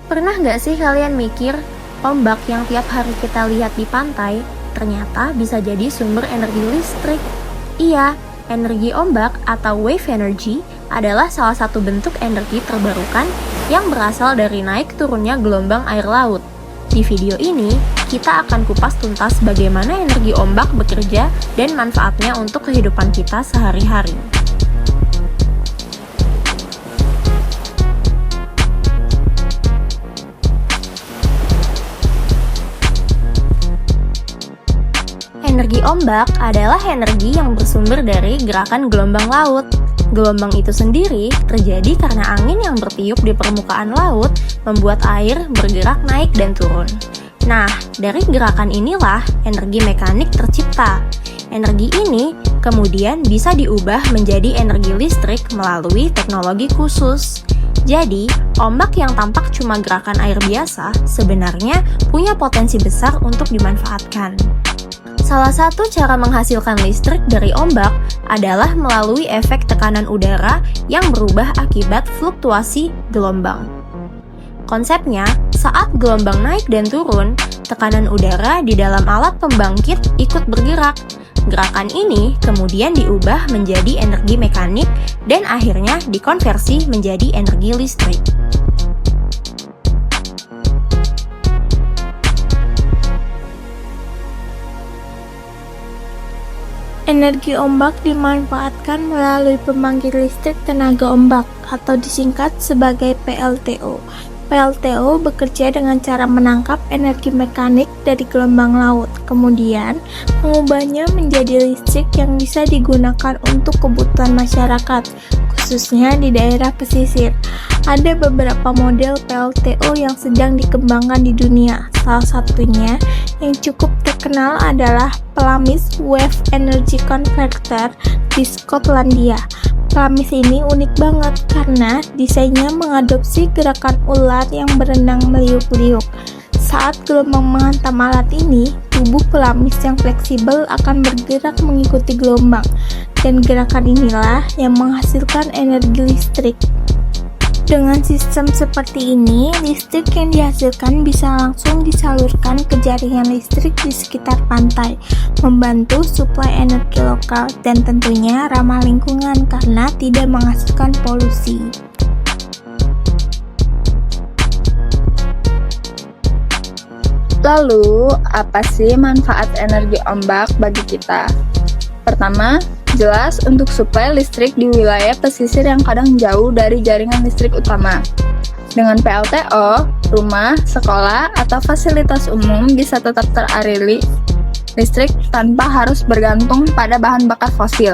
Pernah nggak sih kalian mikir, ombak yang tiap hari kita lihat di pantai ternyata bisa jadi sumber energi listrik? Iya, energi ombak atau wave energy adalah salah satu bentuk energi terbarukan yang berasal dari naik turunnya gelombang air laut. Di video ini, kita akan kupas tuntas bagaimana energi ombak bekerja dan manfaatnya untuk kehidupan kita sehari-hari. Energi ombak adalah energi yang bersumber dari gerakan gelombang laut. Gelombang itu sendiri terjadi karena angin yang bertiup di permukaan laut membuat air bergerak naik dan turun. Nah, dari gerakan inilah energi mekanik tercipta. Energi ini kemudian bisa diubah menjadi energi listrik melalui teknologi khusus. Jadi, ombak yang tampak cuma gerakan air biasa sebenarnya punya potensi besar untuk dimanfaatkan. Salah satu cara menghasilkan listrik dari ombak adalah melalui efek tekanan udara yang berubah akibat fluktuasi gelombang. Konsepnya, saat gelombang naik dan turun, tekanan udara di dalam alat pembangkit ikut bergerak. Gerakan ini kemudian diubah menjadi energi mekanik dan akhirnya dikonversi menjadi energi listrik. Energi ombak dimanfaatkan melalui pembangkit listrik tenaga ombak atau disingkat sebagai PLTO. PLTO bekerja dengan cara menangkap energi mekanik dari gelombang laut, kemudian mengubahnya menjadi listrik yang bisa digunakan untuk kebutuhan masyarakat, khususnya di daerah pesisir. Ada beberapa model PLTO yang sedang dikembangkan di dunia. Salah satunya yang cukup terkenal adalah Pelamis Wave Energy Converter di Skotlandia. Pelamis ini unik banget karena desainnya mengadopsi gerakan ular yang berenang meliuk-liuk. Saat gelombang menghantam alat ini, tubuh pelamis yang fleksibel akan bergerak mengikuti gelombang, dan gerakan inilah yang menghasilkan energi listrik. Dengan sistem seperti ini, listrik yang dihasilkan bisa langsung disalurkan ke jaringan listrik di sekitar pantai, membantu suplai energi lokal dan tentunya ramah lingkungan karena tidak menghasilkan polusi. Lalu, apa sih manfaat energi ombak bagi kita? Pertama, jelas untuk suplai listrik di wilayah pesisir yang kadang jauh dari jaringan listrik utama. Dengan PLTO, rumah, sekolah, atau fasilitas umum bisa tetap teraliri listrik tanpa harus bergantung pada bahan bakar fosil.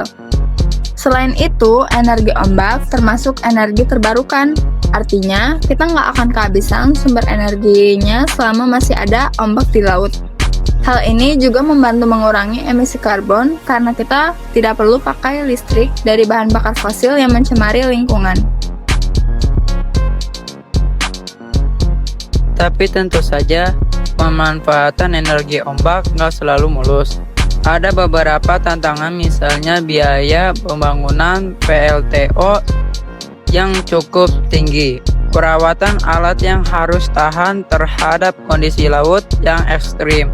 Selain itu, energi ombak termasuk energi terbarukan. Artinya, kita nggak akan kehabisan sumber energinya selama masih ada ombak di laut. Hal ini juga membantu mengurangi emisi karbon karena kita tidak perlu pakai listrik dari bahan bakar fosil yang mencemari lingkungan. Tapi tentu saja, pemanfaatan energi ombak nggak selalu mulus. Ada beberapa tantangan, misalnya biaya pembangunan PLTO yang cukup tinggi, perawatan alat yang harus tahan terhadap kondisi laut yang ekstrim,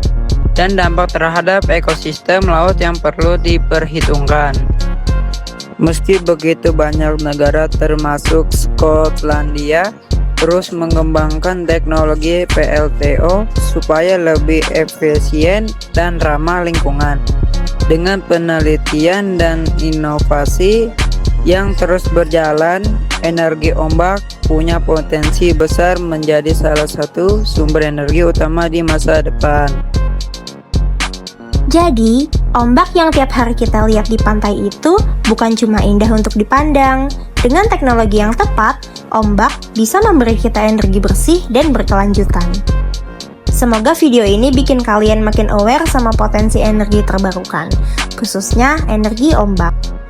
dan dampak terhadap ekosistem laut yang perlu diperhitungkan. Meski begitu, banyak negara termasuk Skotlandia terus mengembangkan teknologi PLTO supaya lebih efisien dan ramah lingkungan. Dengan penelitian dan inovasi yang terus berjalan, energi ombak punya potensi besar menjadi salah satu sumber energi utama di masa depan. Jadi, ombak yang tiap hari kita lihat di pantai itu bukan cuma indah untuk dipandang. Dengan teknologi yang tepat, ombak bisa memberi kita energi bersih dan berkelanjutan. Semoga video ini bikin kalian makin aware sama potensi energi terbarukan, khususnya energi ombak.